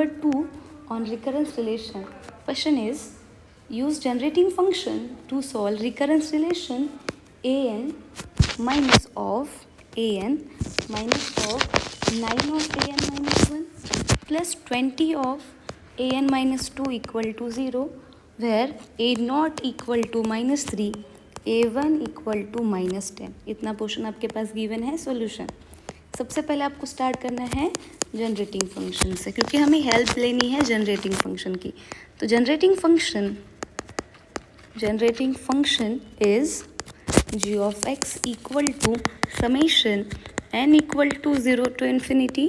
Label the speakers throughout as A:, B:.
A: Number 2 on recurrence relation. Question is, use generating function to solve recurrence relation an minus of 9 of an minus 1 plus 20 of an minus 2 equal to 0, where a not equal to minus 3, a1 equal to minus 10. इतना portion आपके पास given है. Solution सबसे पहले आपको start करना है generating function से, क्योंकि हमें हेल्प लेनी है जनरेटिंग फंक्शन की. तो generating function is G of X equal to summation N equal to 0 to infinity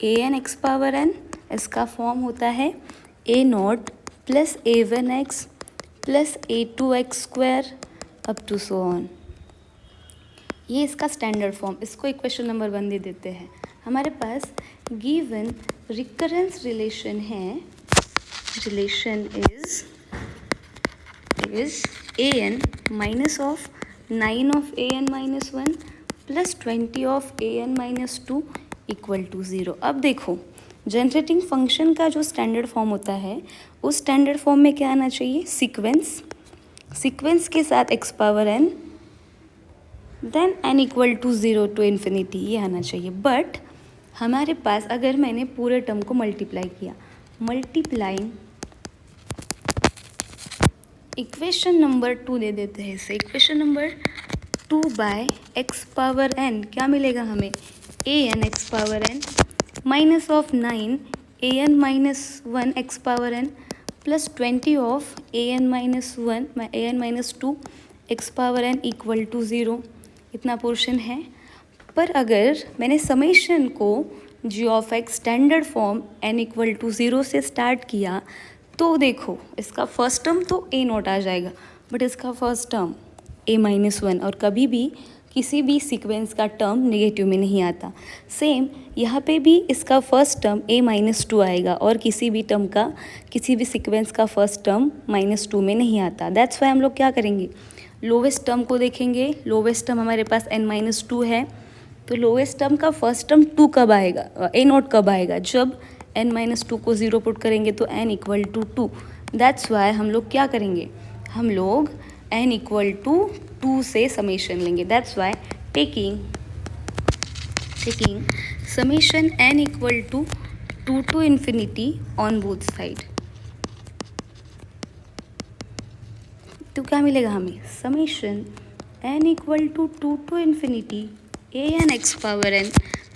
A: A N x power N. इसका फॉर्म होता है A naught plus a1x plus a2x square up to so on. ये इसका standard form. इसको equation number 1 दे देते हैं. हमारे पास गिवन रिकरेंस रिलेशन है. Relation is A N minus of 9 of A N minus 1 plus 20 of A N minus 2 equal to 0. अब देखो, जनरेटिंग फंक्शन का जो स्टैंडर्ड फॉर्म होता है, उस स्टैंडर्ड फॉर्म में क्या आना चाहिए? सीक्वेंस के साथ x power n, then n equal to 0 to infinity, ये आना चाहिए. बट हमारे पास अगर मैंने पूरे टर्म को मल्टीप्लाई किया, मल्टीप्लाइंग इक्वेशन नंबर 2 दे देते हैं इसे. Equation number 2 by X power N क्या मिलेगा हमें? A N x power N minus of 9 A N minus 1 x power N plus 20 of A N minus 1 A N minus 2 x power N equal to 0. इतना portion है. पर अगर मैंने summation को G of X standard form N equal to 0 से start किया, तो देखो इसका फर्स्ट टर्म तो ए नॉट आ जाएगा, बट इसका फर्स्ट टर्म ए माइनस 1, और कभी भी किसी भी सीक्वेंस का टर्म नेगेटिव में नहीं आता. सेम यहाँ पे भी इसका फर्स्ट टर्म ए माइनस 2 आएगा, और किसी भी सीक्वेंस का फर्स्ट टर्म माइनस 2 में नहीं आता. दैट्स वाई हम लोग क्या करेंगे? लोवेस्ट टर्म को देखेंगे. लोवेस्ट टर्म हमारे पास n माइनस 2 है, तो लोवेस्ट टर्म का फर्स्ट टर्म 2 कब आएगा? ए नॉट कब आएगा? जब n माइनस 2 को 0 पुट करेंगे तो n equal to 2. That's why हम लोग क्या करेंगे? हम लोग n इक्वल टू 2 से समेशन लेंगे. That's why taking summation n equal to 2 to infinity on both side. तो क्या मिलेगा हमें? Summation n equal to 2 to infinity A N x power N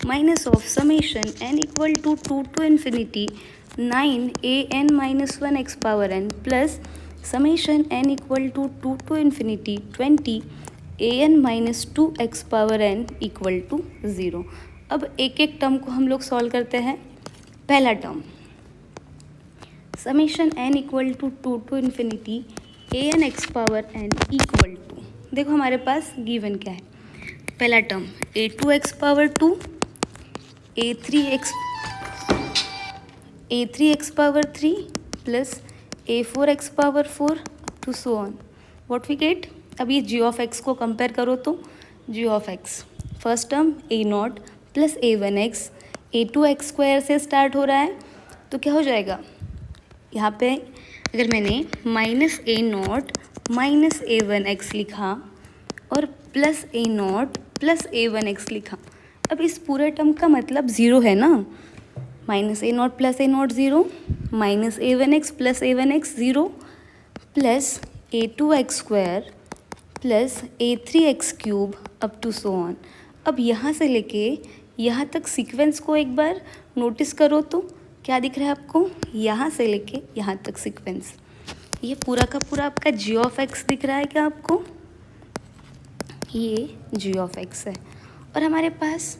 A: minus of summation n equal to 2 to infinity 9 A N minus 1 x power N plus summation n equal to 2 to infinity 20 a N minus 2 x power N equal to 0. अब एक एक term को हम लोग solve करते हैं. पहला term summation n equal to 2 to infinity A N x power N equal to, देखो हमारे पास गिवन क्या है. पहला term a2x power 2 a3x power 3 plus a4x power 4 to so on. What we get? अब ये जी ऑफ एक्स को compare करो तो G of X first term a naught plus a1x a2x square से स्टार्ट हो रहा है, तो क्या हो जाएगा? यहाँ पे अगर मैंने minus a not minus a1x लिखा और plus a naught plus a1x लिखा, अब इस पूरे टर्म का मतलब 0 है ना. Minus a naught plus a naught 0, minus a1x plus a1x 0 plus a2x square plus a3x cube up to so on. अब यहाँ से लेके यहाँ तक सीक्वेंस को एक बार नोटिस करो तो क्या दिख रहा है आपको? यहाँ से लेके यहाँ तक सीक्वेंस, ये पूरा का पूरा आपका जी ऑफ एक्स दिख रहा है क्या आपको? ये जी ऑफ एक्स है. और हमारे पास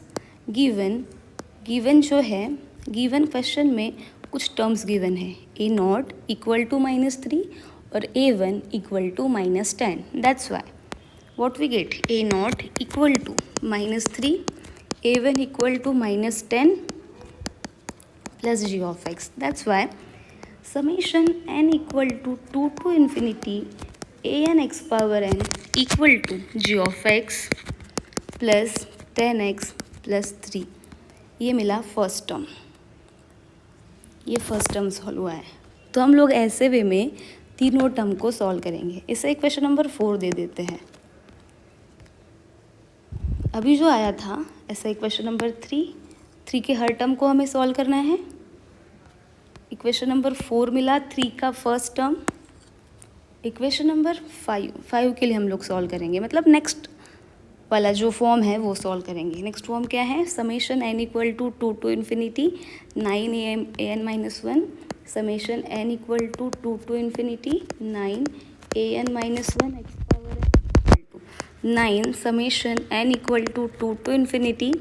A: गिवन जो है, गिवन क्वेश्चन में कुछ टर्म्स गिवन है. ए नॉट इक्वल टू -3 और a1 equal to -10. That's why what we get? A naught equal to -3, a1 equal to -10 plus g of x. That's why summation n equal to 2 to infinity A N x power N equal to g of x plus 10x plus 3. ये मिला first term. ये first term solve हुआ है। तो हम लोग ऐसे वे में तीनों टर्म को सॉल्व करेंगे। इसे इक्वेशन नंबर 4 दे देते हैं। अभी जो आया था ऐसा इक्वेशन नंबर 3 के हर टर्म को हमें सॉल्व करना है। इक्वेशन नंबर 4 मिला 3 का फर्स्ट टर्म। इक्वेशन नंबर 5 के लिए हम लोग सॉल्व करेंगे, मतलब नेक्स्ट वाला जो फॉर्म है वो सॉल्व करेंगे। नेक्स्ट फॉर्म क्या है? Summation n equal to 2 to infinity 9 an-1 summation n equal to 2 to infinity 9 an-1 x power n equal to 9 summation n equal to 2 to infinity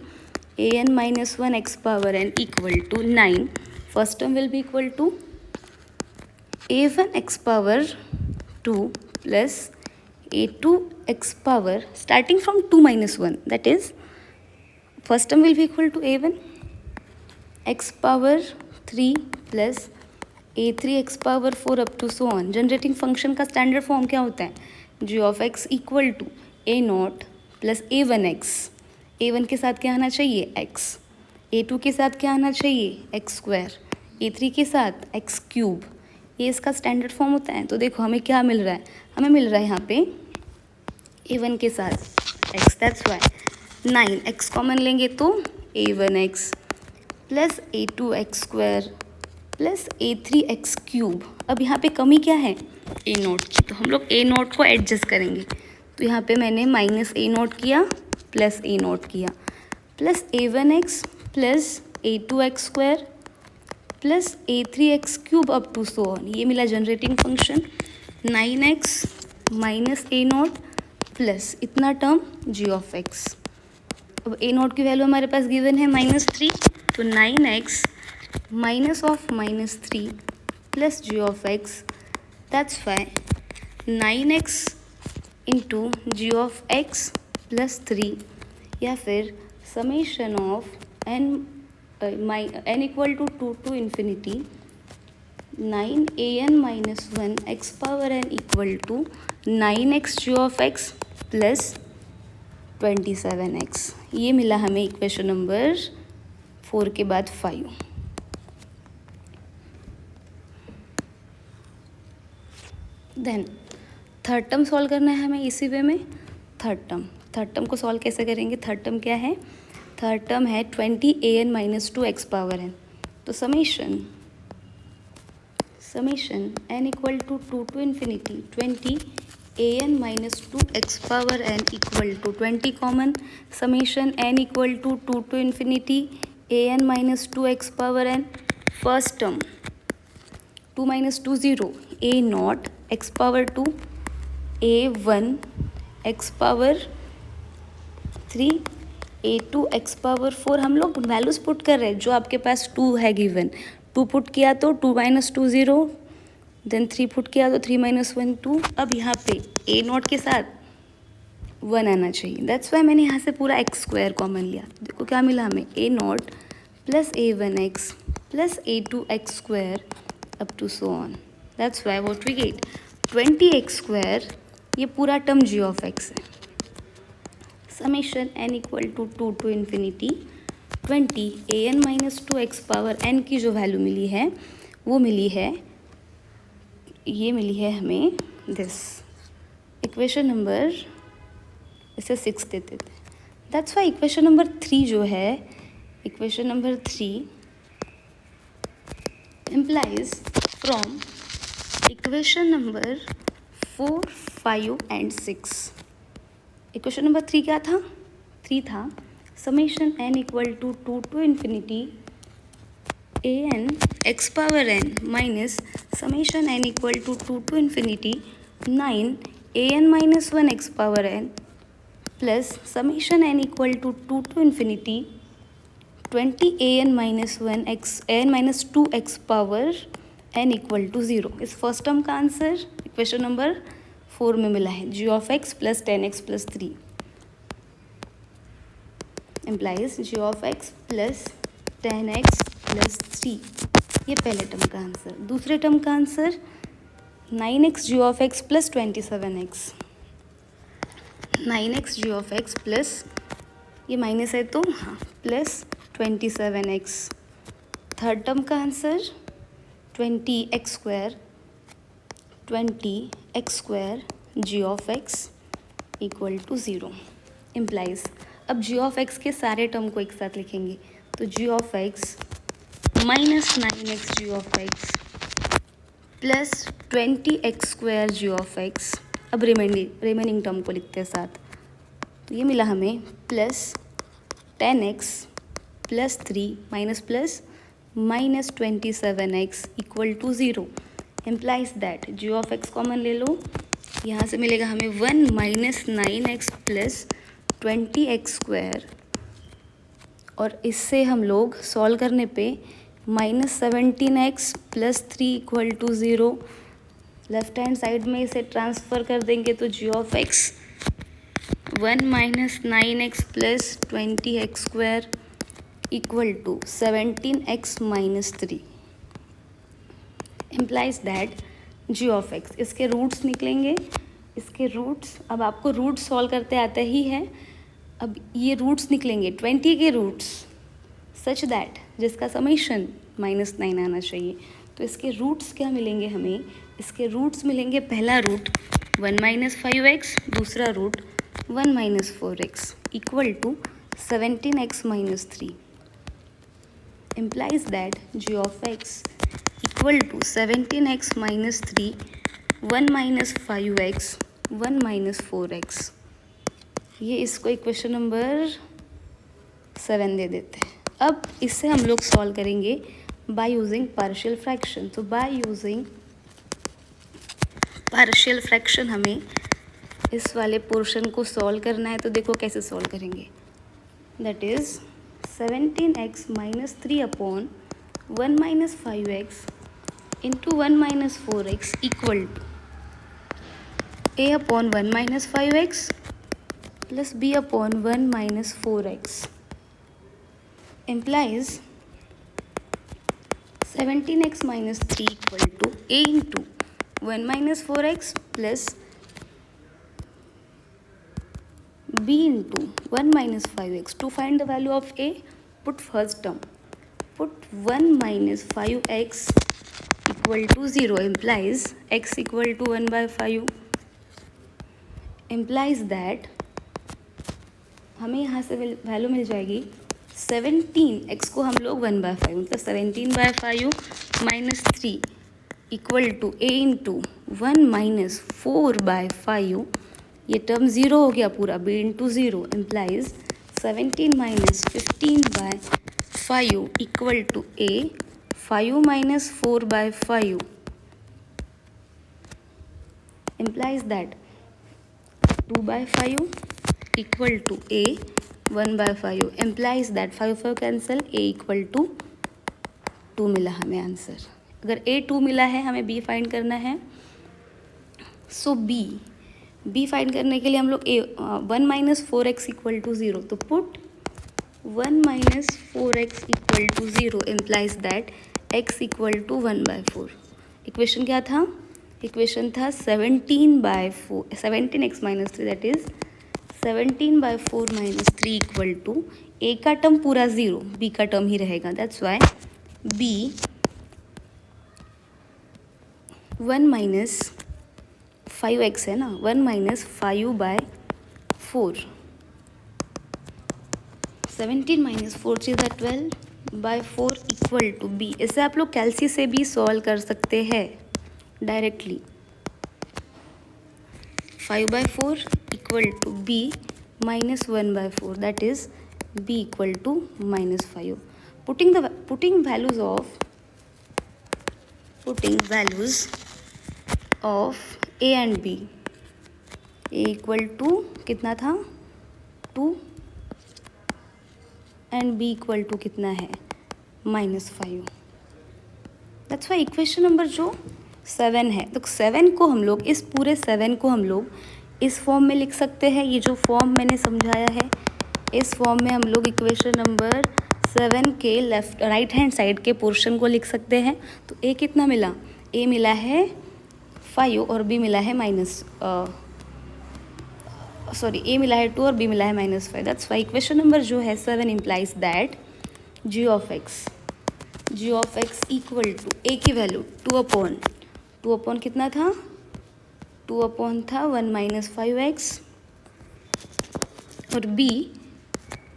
A: an-1 x power n equal to 9. First term will be equal to a1 x power 2 plus a2 x power starting from 2 minus 1, that is first term will be equal to a1 x power 3 plus a3 x power 4 up to so on. Generating function का standard form क्या होता है? g of x equal to a naught plus a1x. a1 के साथ क्या आना चाहिए? x. a2 के साथ क्या आना चाहिए? x square. a3 के साथ x क्यूब. ये इसका स्टैंडर्ड फॉर्म होता है। तो देखो हमें क्या मिल रहा है? हमें मिल रहा है यहाँ पे a1 के साथ x, that's why 9x common लेंगे तो a1x plus a2x square plus a3x cube. अब यहाँ पे कमी क्या है? a नोट की, तो हम लोग a नोट को एडजस्ट करेंगे। तो यहाँ पे मैंने माइनस a नोट किया प्लस a नोट किया plus a1x plus a2x square plus a3x cube up to so on. ये मिला generating function 9x minus a naught plus इतना टर्म g ऑफ x. अब a नोट की value हमारे पास given है -3, तो 9x minus of -3 plus g of x, that's why 9x into g of x plus 3, या फिर summation of n equal to 2 to infinity 9an-1 x power n equal to 9x g of x plus 27x. ये मिला हमें equation number 4 के बाद 5. Then third term solve करना है हमें इसी वे में. थर्ड टर्म को सॉल्व कैसे करेंगे? थर्ड टर्म क्या है? थर्ड टर्म है 20an-2 x पावर n. तो summation n equal to 2 to infinity 20an-2 x power n equal to 20 common summation n equal to 2 to infinity an-2 x power n. First term 2 minus 2 0 a naught x power 2 a1 x power 3 a2 x power 4. हम लोग values put कर रहे हैं जो आपके पास 2 है given. 2 put किया तो 2 माइनस 2 0, देन 3 पुट किया तो 3 माइनस 1 2. अब यहाँ पे a नॉट के साथ 1 आना चाहिए, दैट्स वाई मैंने यहाँ से पूरा x स्क्वायर कॉमन लिया. देखो क्या मिला हमें? a naught plus a1x plus a2x square up to so on, that's why what we get 20x square. ये पूरा टर्म g ऑफ x है. Summation n equal to 2 to infinity 20 an-2 x power n की जो value मिली है वो मिली है, ये मिली है हमें दिस इक्वेशन नंबर, इसे 6 देते थे. दैट्स वाई इक्वेशन नंबर 3 जो है, equation number 3 implies from equation number 4, 5 and 6. Equation number 3 क्या था? 3 था summation n equal to 2 to infinity an x power n minus summation n equal to 2 to infinity 9 an-1 x power n plus summation n equal to 2 to infinity 20 an-2 x power n equal to 0. इस first term का answer equation number 4 में मिला है g of x plus 10x plus 3 implies g of x plus 10x plus 3. ये पहले term का answer. दूसरे term का answer 9x g of x plus 27x. 9x g of x plus, ये minus है तो हाँ, प्लस 27x. थर्ड टर्म का answer 20x square g of x equal to 0 implies, अब g of x के सारे टर्म को एक साथ लिखेंगे तो g of x minus 9x g of x plus 20x square g of x, अब रिमेनिंग टर्म को लिखते हैं साथ, तो ये मिला हमें plus 10x plus 3 minus plus minus 27x equal to 0 implies that g of x common ले लो, यहाँ से मिलेगा हमें 1 minus 9x plus 20x square, और इससे हम लोग सॉल्व करने पे minus 17x plus 3 equal to 0, left hand side में इसे ट्रांसफ़र कर देंगे तो g of x 1 minus 9x plus 20x square equal to 17x minus 3 implies that g of x, इसके रूट्स निकलेंगे, इसके रूट्स, अब आपको रूट्स सॉल्व करते आते ही है, अब ये रूट्स निकलेंगे 20 के रूट्स सच दैट जिसका समेशन -9 आना चाहिए, तो इसके रूट्स क्या मिलेंगे हमें, इसके रूट्स मिलेंगे, पहला रूट 1 माइनस 5x, दूसरा root 1 minus 4x equal to 17x minus 3 implies that g of x equal to 17x minus 3, 1 minus 5x, 1 minus 4x. ये इसको इक्वेशन नंबर 7 दे देते हैं. अब इससे हम लोग सॉल्व करेंगे बाय यूजिंग पार्शियल फ्रैक्शन. तो बाय यूजिंग पार्शियल फ्रैक्शन हमें इस वाले पोर्शन को सॉल्व करना है, तो देखो कैसे सॉल्व करेंगे. That is 17x minus 3 upon 1 minus 5x into 1 minus 4x equal to a upon 1 minus 5x plus b upon 1 minus 4x implies 17x minus 3 equal to a into 1 minus 4x plus b into 1 minus 5x. To find the value of a, put first term. Put 1 minus 5x equal to 0 implies x equal to 1 by 5. Implies that हमें यहाँ से value मिल जाएगी 17, x को हम लोग 1 by 5 मतलब 17 by 5 minus 3 equal to a into 1 minus 4 by 5. ये term 0 हो गया पूरा, b into 0 implies 17 minus 15 by 5 equal to a 5 minus 4 by 5 implies that 2 by 5 equal to a 1 by 5 implies that 5 cancel, a equal to 2 मिला हमें answer. अगर a 2 मिला है, हमें b फाइंड करना है. सो b फाइंड करने के लिए हम लोग 1 माइनस 4x इक्वल टू 0, तो put 1 minus 4x equal to 0 implies that x equal to 1 by 4. Equation क्या था, इक्वेशन था 17x minus 3 that is 17 by 4 minus 3 equal to a का टर्म पूरा 0, b का टर्म ही रहेगा. That's why b 1 minus 5x है ना, 1 minus 5 by 4, 17 minus 4 3 12 by 4 equal to b. इसे आप लोग कैल्सी से भी सॉल्व कर सकते हैं directly. 5 by 4 equal to b minus 1 by 4 that is b equal to minus 5. Putting values of a and b. a equal to कितना था 2 एंड b इक्वल टू कितना है -5. दैट्स वाई इक्वेशन नंबर जो 7 है, तो 7 को हम लोग, इस पूरे 7 को हम लोग इस फॉर्म में लिख सकते हैं. ये जो फॉर्म मैंने समझाया है, इस फॉर्म में हम लोग इक्वेशन नंबर 7 के राइट हैंड साइड के पोर्शन को लिख सकते हैं. तो a कितना मिला, a मिला है 5 और b मिला है a मिला है 2 और b मिला है -5. दैट्स वाई इक्वेशन नंबर जो है 7 implies that g of x G of X equal to A की वैल्यू टू अपॉन कितना था, 2 अपॉन था 1 माइनस 5x और b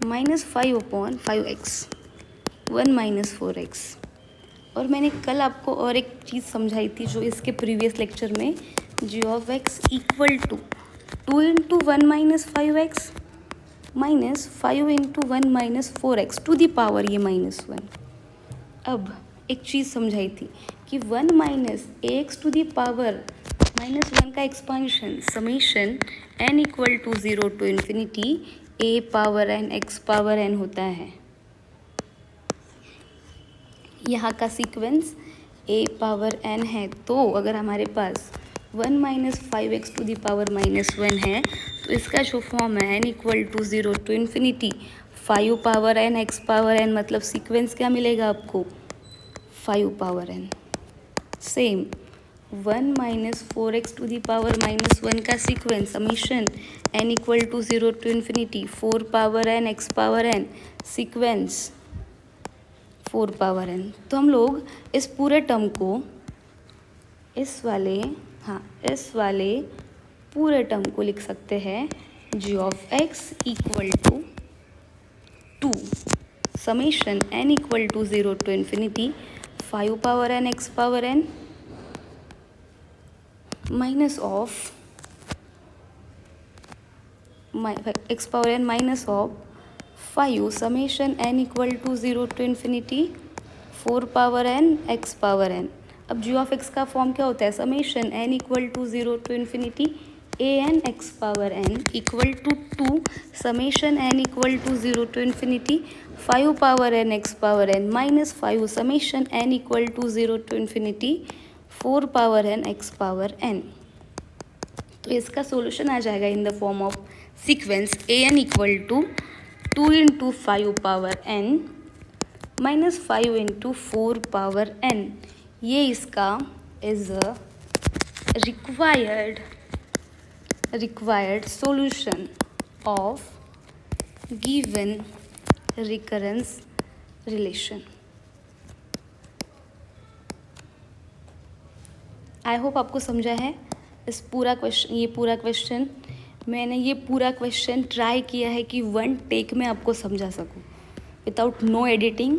A: minus 5 upon 5x 1 minus 4x। और मैंने कल आपको और एक चीज़ समझाई थी जो इसके प्रीवियस लेक्चर में, G of X equal to 2 into 1 minus 5x minus 5 into 1 minus 4x to the power ये -1। अब एक चीज़ समझाई थी कि 1 minus ax to the power -1 का expansion summation n equal to 0 to infinity a power n x power n होता है। यहाँ का सीक्वेंस a पावर n है, तो अगर हमारे पास 1 minus 5x to the power -1 है तो इसका जो फॉर्म है n equal to 0 to infinity 5 power n x power n, मतलब सीक्वेंस क्या मिलेगा आपको, 5 power n। Same 1 minus 4x to the power -1 का sequence summation n equal to 0 to infinity 4 power n x power n, sequence 4 power n। तो हम लोग इस पूरे टर्म को इस वाले पूरे टर्म को लिख सकते हैं g of x equal to 2 summation n equal to 0 to infinity 5 power n x power n minus of x power n minus of 5 summation n equal to 0 to infinity 4 power n x power n। अब g of x का form क्या होता है, summation n equal to 0 to infinity a n x power n equal to 2 summation n equal to 0 to infinity 5 power n x power n minus 5 summation n equal to 0 to infinity 4 power n x power n। तो इसका solution आ जाएगा in the form of sequence a n equal to 2 into 5 power n minus 5 into 4 power n। ये इसका is a required solution of given recurrence relation। I hope आपको समझा है इस पूरा क्वेश्चन, ये पूरा क्वेश्चन मैंने ये पूरा क्वेश्चन ट्राई किया है कि 1 टेक में आपको समझा सकूं विदाउट नो एडिटिंग।